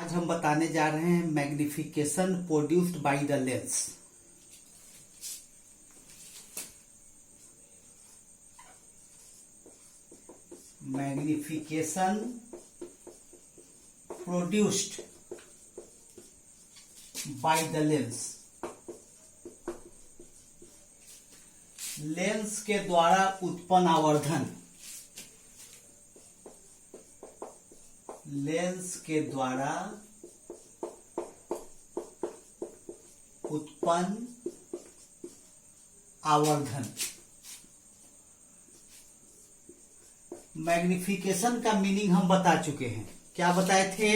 आज हम बताने जा रहे हैं magnification produced by the lens. Magnification produced by the lens. Lens के द्वारा उत्पन्न आवर्धन, लेंस के द्वारा उत्पन्न आवर्धन। मैग्निफिकेशन का मीनिंग हम बता चुके हैं। क्या बताए थे?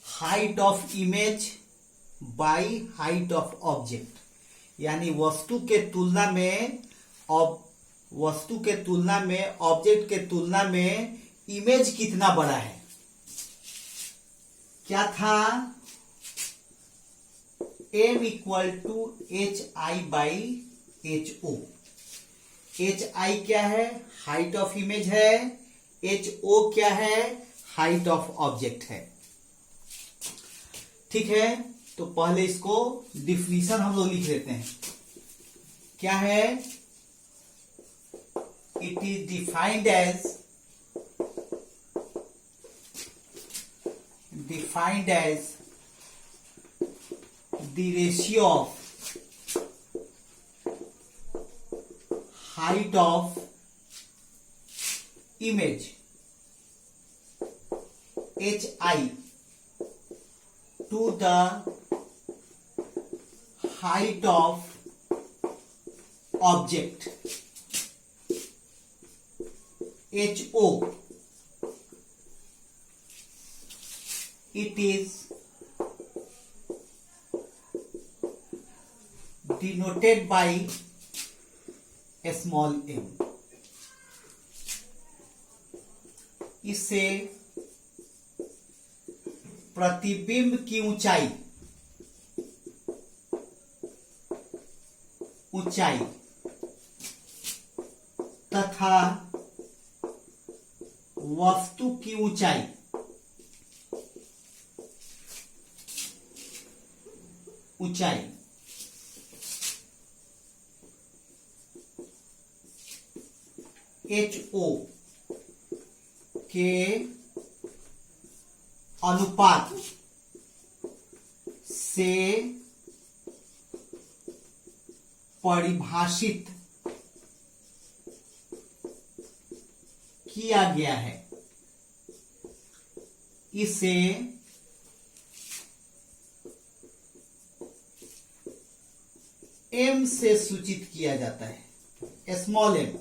Height of image by height of object, यानी वस्तु के तुलना में ऑब्जेक्ट के तुलना में इमेज कितना बड़ा है। क्या था? m equal to H I by H O. H I क्या है? हाइट ऑफ इमेज है। एच ओ क्या है? हाइट ऑफ ऑब्जेक्ट है। ठीक है, तो पहले इसको डिफिनीशन हम लोग लिख देते हैं। क्या है? It is defined as the ratio of height of image HI to the height of object HO. It is denoted by a small m. इससे प्रतिबिंब की ऊंचाई तथा वस्तु की ऊंचाई HO के अनुपात से परिभाषित किया गया है। इसे m से सूचित किया जाता है, स्मॉल m।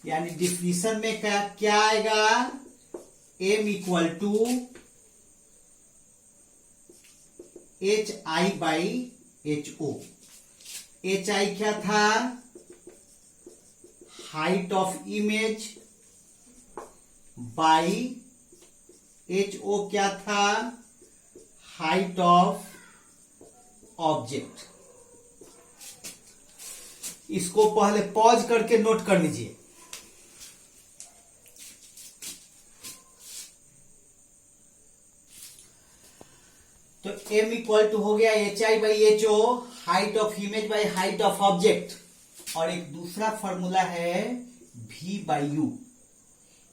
यानी डिफिनीशन में क्या आएगा? m equal to H I by H O. H I क्या था? Height of image by H O क्या था? Height of object. इसको पहले पॉज करके नोट कर लीजिए। तो m इक्वल टू हो गया H I by H O, height of image by height of object. और एक दूसरा फॉर्मूला है v बाई यू,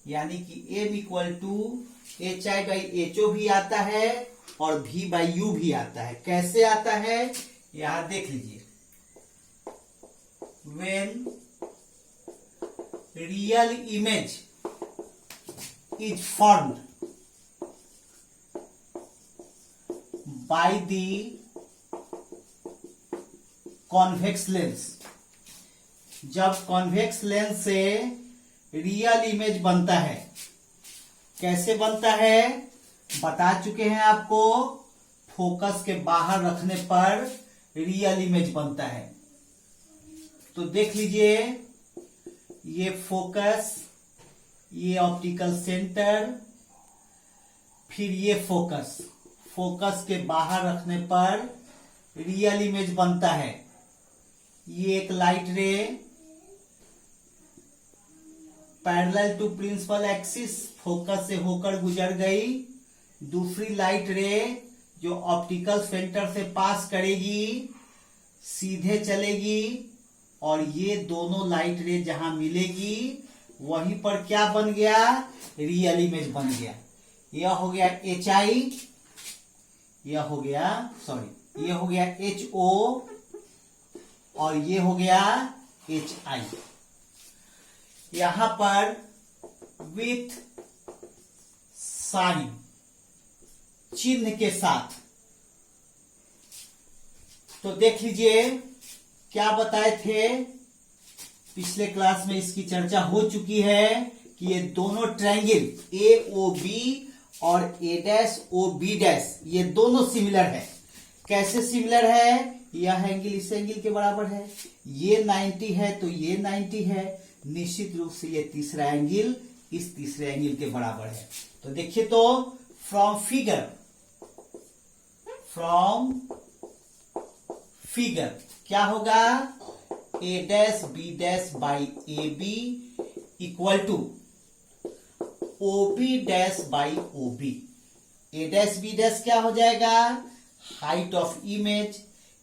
यानी कि m equal to H I by H O भी आता है और v बाई यू भी आता है। कैसे आता है यहां देख लीजिए। When real image is formed by the convex lens, जब कॉन्वेक्स लेंस से रियल इमेज बनता है, कैसे बनता है बता चुके हैं आपको। फोकस के बाहर रखने पर रियल इमेज बनता है। तो देख लीजिए, ये फोकस, ये ऑप्टिकल सेंटर, फिर ये फोकस के बाहर रखने पर रियल इमेज बनता है। ये एक light ray parallel to principal axis focus से होकर गुजर गई। दूसरी लाइट रे जो ऑप्टिकल सेंटर से पास करेगी सीधे चलेगी और ये दोनों लाइट रे जहां मिलेगी वहीं पर क्या बन गया, रियल इमेज बन गया। यह हो गया एच आई, यह हो गया सॉरी, यह हो गया एच ओ और ये हो गया एच आई। यहां पर विथ साइन, चिन्ह के साथ। तो देख लीजिए क्या बताए थे, पिछले क्लास में इसकी चर्चा हो चुकी है कि ये दोनों ट्रायंगल ए ओ बी और A dash O B dash ये दोनों सिमिलर है। कैसे सिमिलर है, यह एंगल इस एंगल के बराबर है, ये 90 है तो ये 90 है, निश्चित रूप से ये तीसरा एंगल इस तीसरे एंगल के बराबर है। तो देखिए तो फ्रॉम फिगर क्या होगा, A dash B dash by A B equal to O B dash by O B. A dash B dash क्या हो जाएगा, height of image,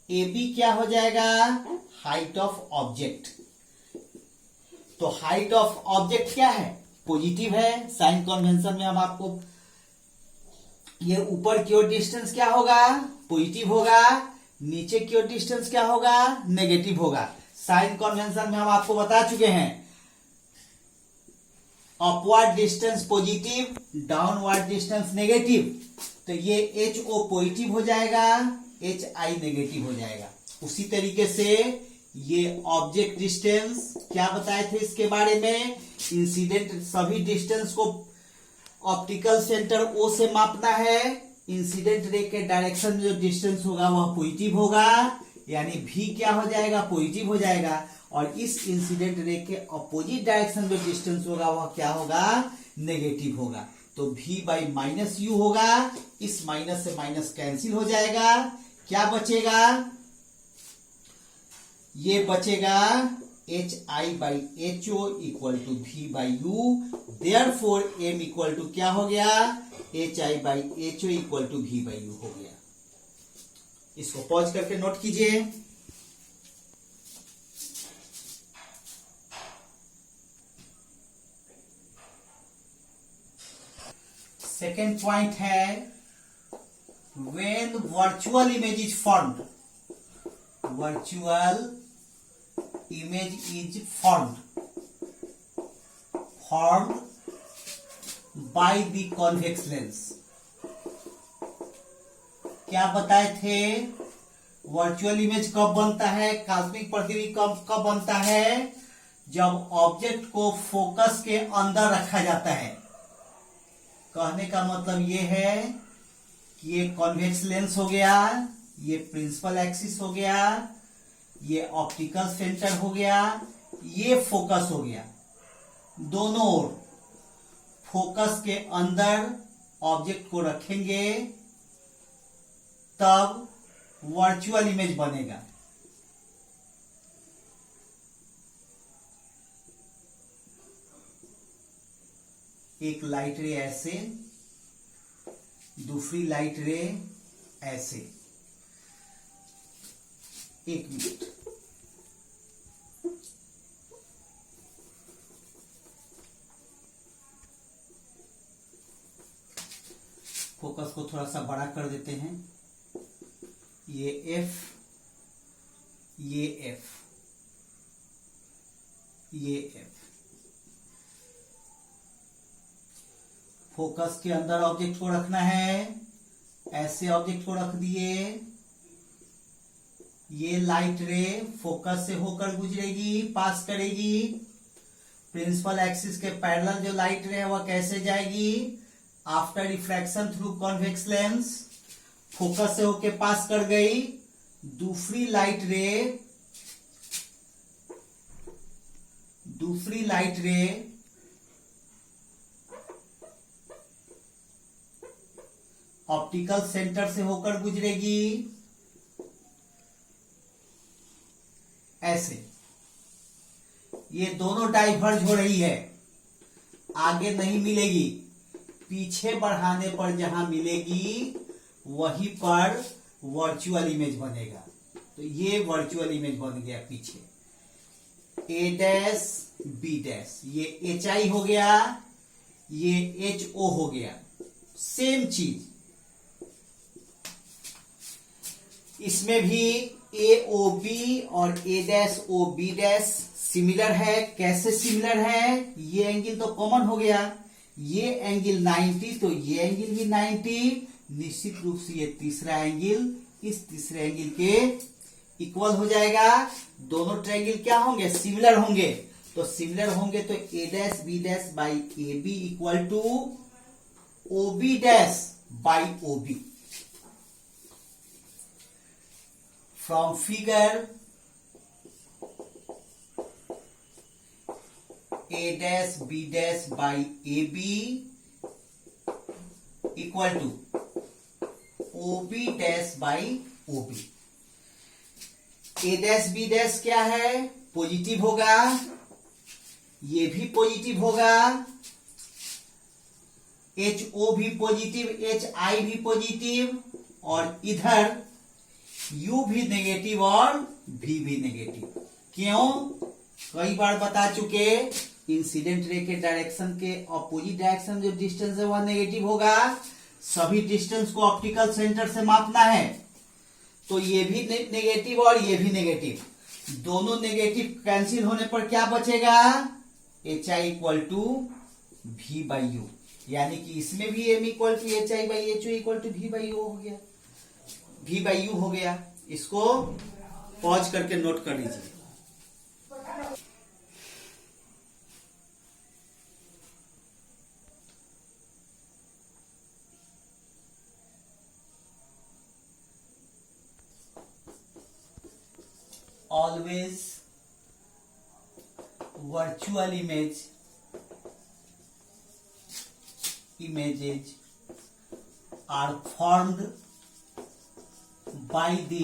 A B क्या हो जाएगा, हाइट ऑफ ऑब्जेक्ट। तो हाइट ऑफ ऑब्जेक्ट क्या है, पॉजिटिव है। साइन कन्वेंशन में हम आपको ये ऊपर की ओर डिस्टेंस क्या होगा, पॉजिटिव होगा, नीचे की ओर डिस्टेंस क्या होगा, नेगेटिव होगा। साइन कन्वेंशन में हम आपको बता चुके हैं, upward distance positive, downward distance negative. तो ये एच ओ पॉजिटिव हो जाएगा, एच आई नेगेटिव हो जाएगा। उसी तरीके से ये ऑब्जेक्ट डिस्टेंस क्या बताए थे इसके बारे में, इंसिडेंट सभी डिस्टेंस को ऑप्टिकल सेंटर ओ से मापना है। इंसिडेंट रे के डायरेक्शन में जो डिस्टेंस होगा वह पॉजिटिव होगा, यानी भी क्या हो जाएगा, पॉजिटिव हो जाएगा। और इस इंसिडेंट रे के अपोजिट डायरेक्शन में डिस्टेंस होगा वह क्या होगा, नेगेटिव होगा। तो v बाई माइनस यू होगा, इस माइनस से माइनस कैंसिल हो जाएगा, क्या बचेगा, ये बचेगा H I by H O equal to V by U. Therefore M equal to क्या हो गया, H I by H O equal to V by U हो गया। इसको पॉज करके नोट कीजिए। सेकेंड पॉइंट है, when virtual image is formed, virtual image is formed by the convex lens। क्या बताए थे, वर्चुअल इमेज कब बनता है, काल्पनिक प्रतिबिंब कब बनता है, जब ऑब्जेक्ट को फोकस के अंदर रखा जाता है। कहने का मतलब ये है कि ये कॉन्वेक्स लेंस हो गया, ये प्रिंसिपल एक्सिस हो गया, ये ऑप्टिकल सेंटर हो गया, ये फोकस हो गया, दोनों ओर फोकस के अंदर ऑब्जेक्ट को रखेंगे तब वर्चुअल इमेज बनेगा। एक लाइट रे ऐसे, दूसरी लाइट रे ऐसे। एक मिनट, फोकस को थोड़ा सा बड़ा कर देते हैं। ये एफ, ये एफ, ये एफ। फोकस के अंदर ऑब्जेक्ट को रखना है, ऐसे ऑब्जेक्ट को रख दिए। ये लाइट रे फोकस से होकर गुजरेगी, पास करेगी। प्रिंसिपल एक्सिस के पैरेलल जो लाइट रे है वह कैसे जाएगी, after refraction through convex lens, focus से होकर पास कर गई। दूसरी लाइट रे ऑप्टिकल सेंटर से होकर गुजरेगी ऐसे। ये दोनों डाइवर्ज हो रही है, आगे नहीं मिलेगी, पीछे बढ़ाने पर जहां मिलेगी वहीं पर वर्चुअल इमेज बनेगा। तो ये वर्चुअल इमेज बन गया पीछे, ए डैश बी डैश, ये एच आई हो गया, ये एच ओ हो गया, सेम चीज। इसमें भी ए ओ बी और A dash O B dash similar है। कैसे सिमिलर है? ये एंगल तो कॉमन हो गया, ये एंगल 90 तो ये एंगल भी 90, निश्चित रूप से ये तीसरा एंगल इस तीसरे एंगल के इक्वल हो जाएगा। दोनों ट्रायंगल क्या होंगे? सिमिलर होंगे। तो सिमिलर होंगे तो A dash B dash by A B equal to O B dash by O B. From figure A dash B dash by A B equal to O B dash by O B. A dash B dash क्या है? Positive होगा, ये भी positive होगा, H O भी positive, H I भी positive, और इधर यू भी नेगेटिव और भी नेगेटिव। क्यों? कई बार बता चुके, इंसिडेंट रे के डायरेक्शन के अपोजिट डायरेक्शन जो डिस्टेंस है वह नेगेटिव होगा। सभी डिस्टेंस को ऑप्टिकल सेंटर से मापना है, तो ये भी नेगेटिव और ये भी नेगेटिव, दोनों नेगेटिव कैंसिल होने पर क्या बचेगा? H I equal to V by U, यानी कि इसमें भी M equal to H I by H O equal to V by U हो गया, भी बाई यू हो गया। इसको पॉज करके नोट कर लीजिए। Always virtual images are formed by the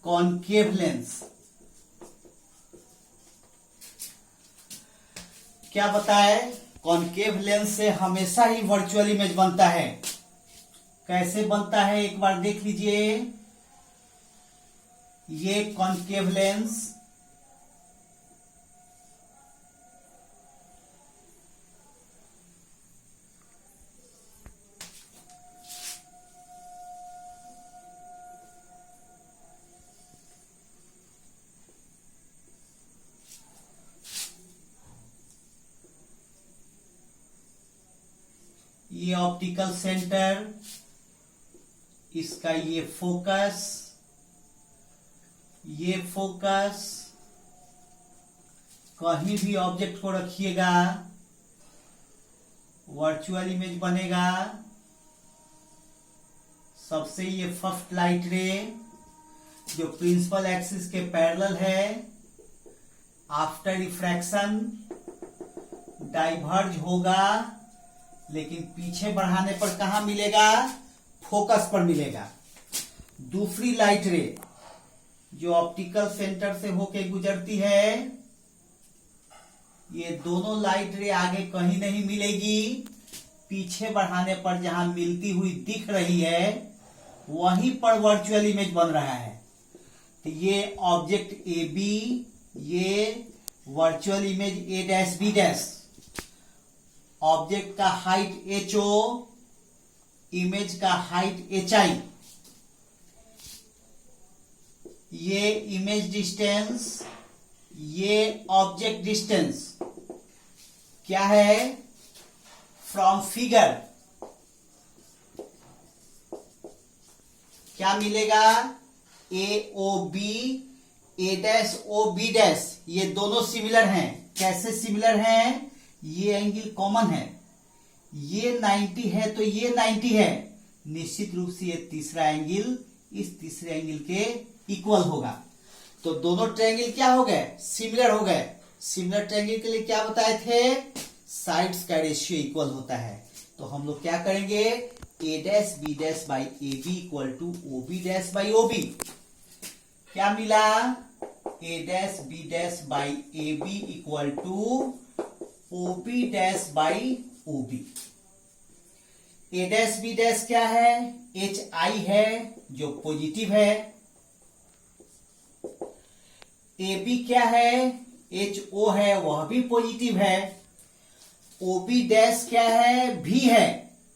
concave lens। क्या बताए? कॉनकेव लेंस से हमेशा ही वर्चुअल इमेज बनता है। कैसे बनता है एक बार देख लीजिए। ये कॉनकेव लेंस ये ऑप्टिकल सेंटर, इसका ये फोकस, ये फोकस, कहीं भी ऑब्जेक्ट को रखिएगा वर्चुअल इमेज बनेगा। सबसे ये फर्स्ट लाइट रे जो प्रिंसिपल एक्सिस के पैरेलल है, आफ्टर रिफ्रैक्शन डाइवर्ज होगा, लेकिन पीछे बढ़ाने पर कहां मिलेगा? फोकस पर मिलेगा। दूसरी लाइट रे जो ऑप्टिकल सेंटर से होके गुजरती है, ये दोनों लाइट रे आगे कहीं नहीं मिलेगी, पीछे बढ़ाने पर जहां मिलती हुई दिख रही है वहीं पर वर्चुअल इमेज बन रहा है। तो ये ऑब्जेक्ट ए बी, ये virtual image A dash B dash, object का हाइट एच ओ, इमेज का हाइट एच आई, ये इमेज डिस्टेंस, ये ऑब्जेक्ट डिस्टेंस क्या है? फ्रॉम फिगर क्या मिलेगा? ए O B, A dash O B dash, ये दोनों सिमिलर हैं। कैसे सिमिलर हैं? ये एंगल कॉमन है, ये 90 है तो ये 90 है, निश्चित रूप से ये तीसरा एंगल इस तीसरे एंगल के इक्वल होगा। तो दोनों ट्रायंगल क्या हो गए? सिमिलर हो गए। सिमिलर ट्रायंगल के लिए क्या बताए थे? साइड्स का रेशियो इक्वल होता है। तो हम लोग क्या करेंगे? A dash B dash by A B equal to O B dash by O B. क्या मिला? A dash B dash by A B equal to OB dash by OB। A dash B dash क्या है? HI है जो positive है। AB क्या है? HO है, वह भी पॉजिटिव है। OB डैश क्या है? V है,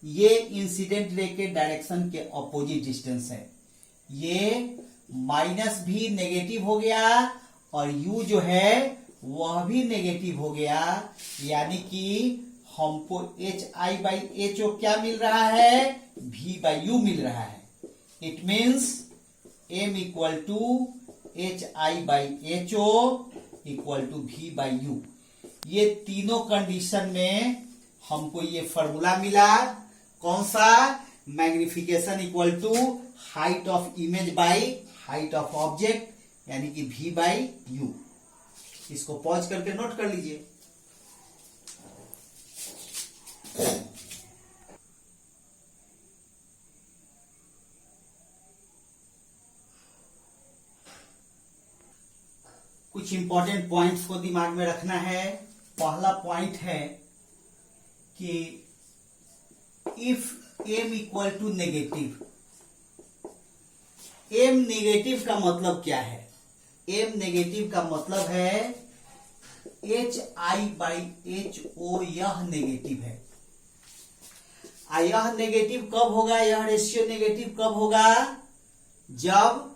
ये इंसिडेंट रे के डायरेक्शन के अपोजिट डिस्टेंस है। ये -भी नेगेटिव हो गया और U जो है वह भी नेगेटिव हो गया, यानी कि हमको HI बाई HO क्या मिल रहा है? V बाई U मिल रहा है। It means M equal to HI by HO equal to V by U। ये तीनों कंडीशन में हमको ये फॉर्मूला मिला। कौन सा? Magnification equal to height of image by height of object, यानी कि V बाई U। इसको पॉज करके नोट कर लीजिए। कुछ इंपॉर्टेंट पॉइंट्स को दिमाग में रखना है। पहला पॉइंट है कि if M equal to negative, M negative का मतलब क्या है? M नेगेटिव का मतलब है HI बाई HO यह नेगेटिव है। यह नेगेटिव कब होगा? यह रेशियो नेगेटिव कब होगा? जब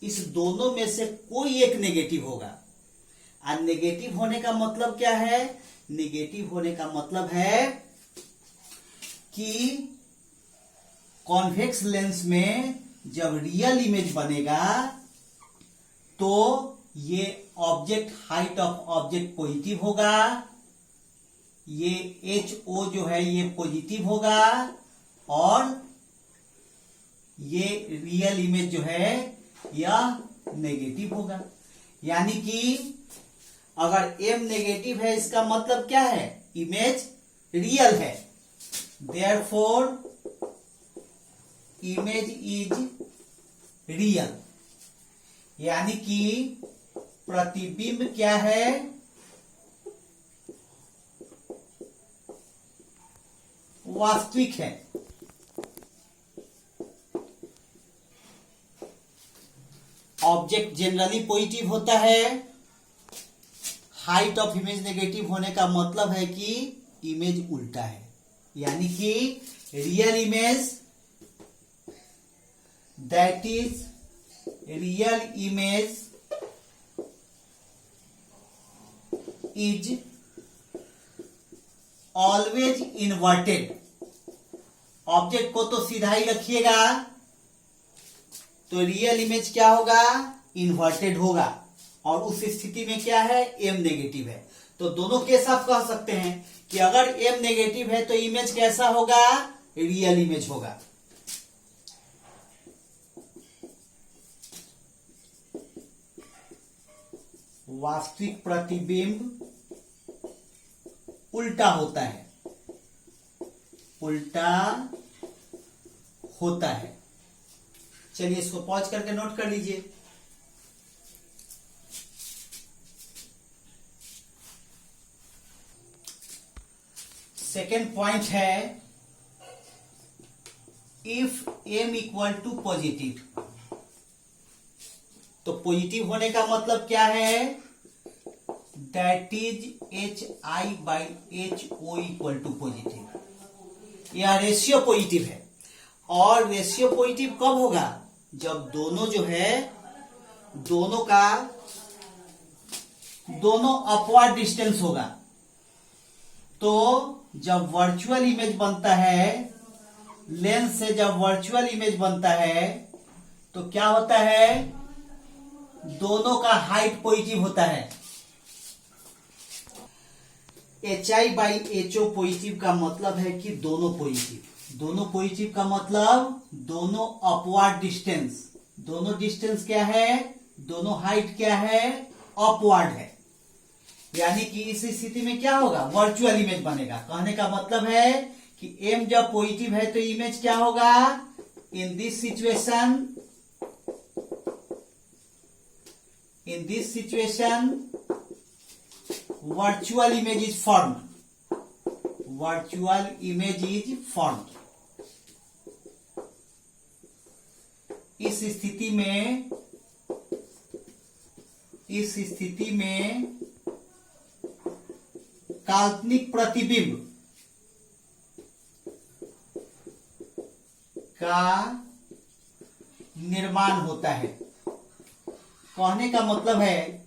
इस दोनों में से कोई एक नेगेटिव होगा। और नेगेटिव होने का मतलब क्या है? नेगेटिव होने का मतलब है कि कॉन्वेक्स लेंस में जब रियल इमेज बनेगा तो ये object, height of object positive होगा, ये HO जो है ये पॉजिटिव होगा और ये रियल इमेज जो है यह नेगेटिव होगा। यानी कि अगर M नेगेटिव है इसका मतलब क्या है? इमेज रियल है। देयरफॉर इमेज इज रियल, यानी कि प्रतिबिंब क्या है? वास्तविक है। ऑब्जेक्ट जनरली पॉजिटिव होता है। हाइट ऑफ इमेज नेगेटिव होने का मतलब है कि इमेज उल्टा है, यानी कि real image, that is real image is always inverted. Object को तो सीधा ही रखिएगा तो रियल इमेज क्या होगा? इन्वर्टेड होगा। और उस स्थिति में क्या है? M नेगेटिव है। तो दोनों केस आप कह सकते हैं कि अगर M नेगेटिव है तो इमेज कैसा होगा? रियल इमेज होगा। वास्तविक प्रतिबिंब उल्टा होता है, उल्टा होता है। चलिए इसको पॉज करके नोट कर लीजिए। सेकेंड पॉइंट है if M equal to positive, तो पॉजिटिव होने का मतलब क्या है? That is HI by HO equal to positive. यह रेशियो पॉजिटिव है। और रेशियो पॉजिटिव कब होगा? जब दोनों जो है दोनों अपवर्ड डिस्टेंस होगा। तो जब वर्चुअल इमेज बनता है, लेंस से जब वर्चुअल इमेज बनता है तो क्या होता है? दोनों का हाइट पॉजिटिव होता है। HI बाई HO पॉजिटिव का मतलब है कि दोनों पॉजिटिव। दोनों पॉजिटिव का मतलब दोनों अपवर्ड डिस्टेंस। दोनों डिस्टेंस क्या है? दोनों हाइट क्या है? अपवर्ड है। यानी कि इस स्थिति में क्या होगा? वर्चुअल इमेज बनेगा। कहने का मतलब है कि M जब पॉजिटिव है तो इमेज क्या होगा? In this situation virtual image is formed, virtual image is formed. इस स्थिति में काल्पनिक प्रतिबिंब का निर्माण होता है। कहने का मतलब है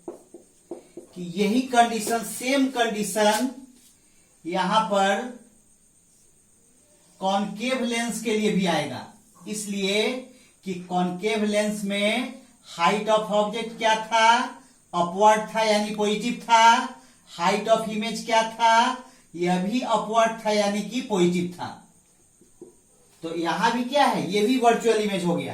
कि यही कंडीशन, सेम कंडीशन यहां पर कॉनकेव लेंस के लिए भी आएगा, इसलिए कि कॉनकेव लेंस में हाइट ऑफ ऑब्जेक्ट क्या था, अपवर्ड था यानी पॉजिटिव था। हाइट ऑफ इमेज क्या था, यह भी अपवर्ड था यानी कि पॉजिटिव था। तो यहां भी क्या है, ये भी वर्चुअल इमेज हो गया।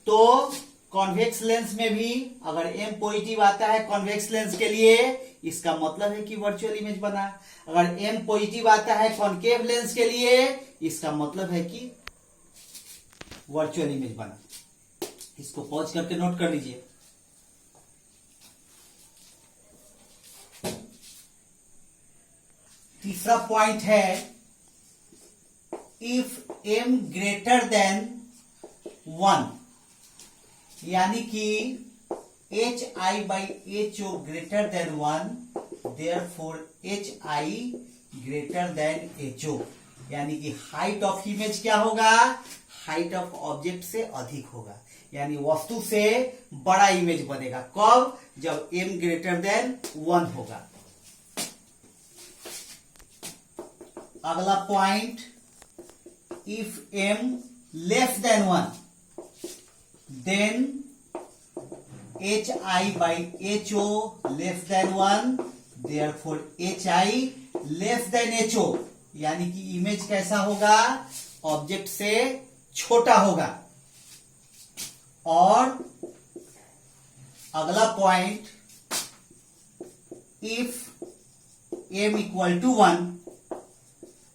तो कॉन्वेक्स लेंस में भी अगर एम पॉजिटिव आता है कॉन्वेक्स लेंस के लिए, इसका मतलब है कि वर्चुअल इमेज बना। अगर एम पॉजिटिव आता है कॉनकेव लेंस के लिए, इसका मतलब है कि वर्चुअल इमेज बना। इसको पॉज करके नोट कर लीजिए। तीसरा पॉइंट है, इफ एम ग्रेटर देन 1, यानी कि H I by H O greater than 1, therefore H I greater than H O, यानी कि हाइट ऑफ इमेज क्या होगा, हाइट ऑफ ऑब्जेक्ट से अधिक होगा, यानी वस्तु से बड़ा इमेज बनेगा। कब, जब m ग्रेटर देन 1 होगा। अगला point, if m less than 1, then H I by H O less than 1, therefore H I less than H O, यानी कि इमेज कैसा होगा, ऑब्जेक्ट से छोटा होगा। और अगला point, if m equal to 1,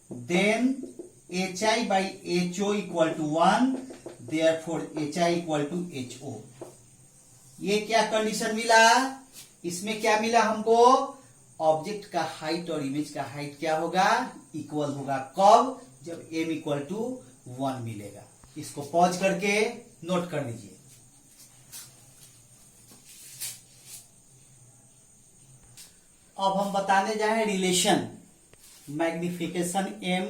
then H I by H O equal to 1, therefore H I equal to H O. ये क्या कंडीशन मिला, इसमें क्या मिला हमको, ऑब्जेक्ट का हाइट और इमेज का हाइट क्या होगा, इक्वल होगा। कब, जब m इक्वल टू 1 मिलेगा। इसको पॉज करके नोट कर लीजिए। अब हम बताने जाए relation magnification m,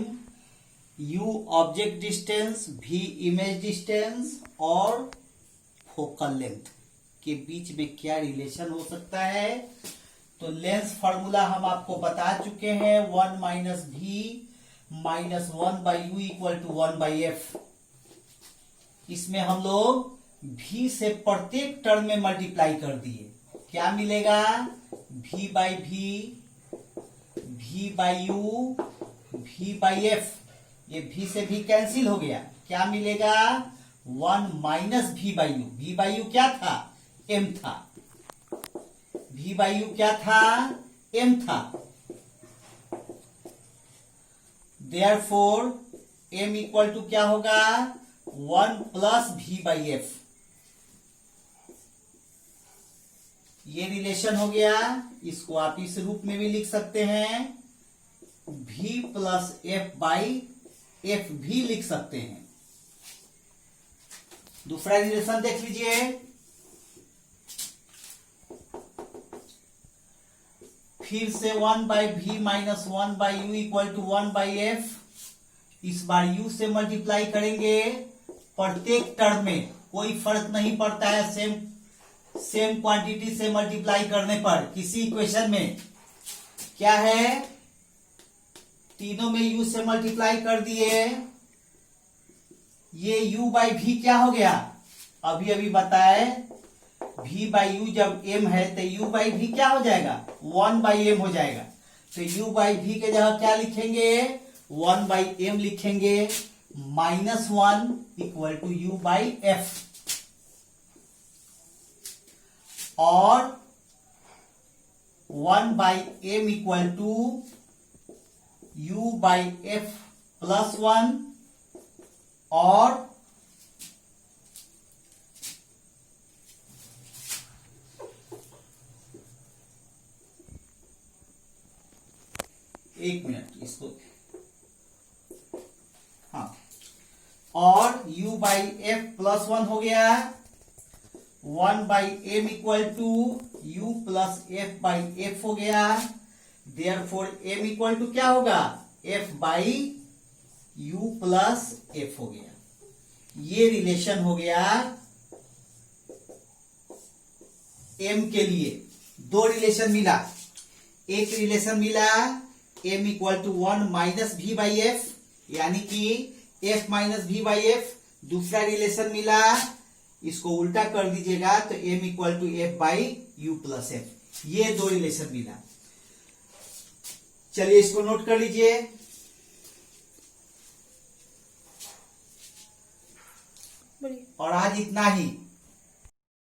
u object distance, v image distance और फोकल लेंथ के बीच में क्या रिलेशन हो सकता है। तो लेंस फॉर्मूला हम आपको बता चुके हैं, 1 minus v minus 1 by U equal to 1 by F. इसमें हम लोग v से प्रत्येक टर्म में मल्टीप्लाई कर दिए, क्या मिलेगा, v by v by you, v by F. ये v से v कैंसिल हो गया, क्या मिलेगा, 1 minus v by you. v by you क्या था, m था। v बाई यू क्या था, m था। देयरफॉर m इक्वल टू क्या होगा, 1 प्लस v बाई एफ। ये रिलेशन हो गया। इसको आप इस रूप में भी लिख सकते हैं, v plus F by F भी लिख सकते हैं। दूसरा रिलेशन देख लीजिए, फिर से 1 by v minus 1 by U equal to 1 by F. इस बार u से मल्टीप्लाई करेंगे प्रत्येक टर्म में, कोई फर्क नहीं पड़ता है, सेम क्वांटिटी से मल्टीप्लाई करने पर। किसी इक्वेशन में क्या है, तीनों में u से मल्टीप्लाई कर दिए, ये u बाई v क्या हो गया, अभी अभी बताए, v बाई यू जब m है तो u बाई v क्या हो जाएगा, 1 बाई m हो जाएगा। तो u बाई v के जगह क्या लिखेंगे, 1 बाई m लिखेंगे, minus 1 equal to u by f। और 1 by m equal to u by f plus 1। और एक मिनट इसको, हाँ, और u बाई एफ प्लस 1 हो गया, 1 by M equal to U plus F by F हो गया। देयरफॉर एम इक्वल टू क्या होगा, F by U plus F हो गया। ये रिलेशन हो गया एम के लिए। दो रिलेशन मिला, एक रिलेशन मिला M equal to 1 minus V by F, यानी कि F minus V by F. दूसरा रिलेशन मिला, इसको उल्टा कर दीजिएगा तो M equal to F by U plus F. ये दो रिलेशन मिला। चलिए इसको नोट कर लीजिए। और आज इतना ही।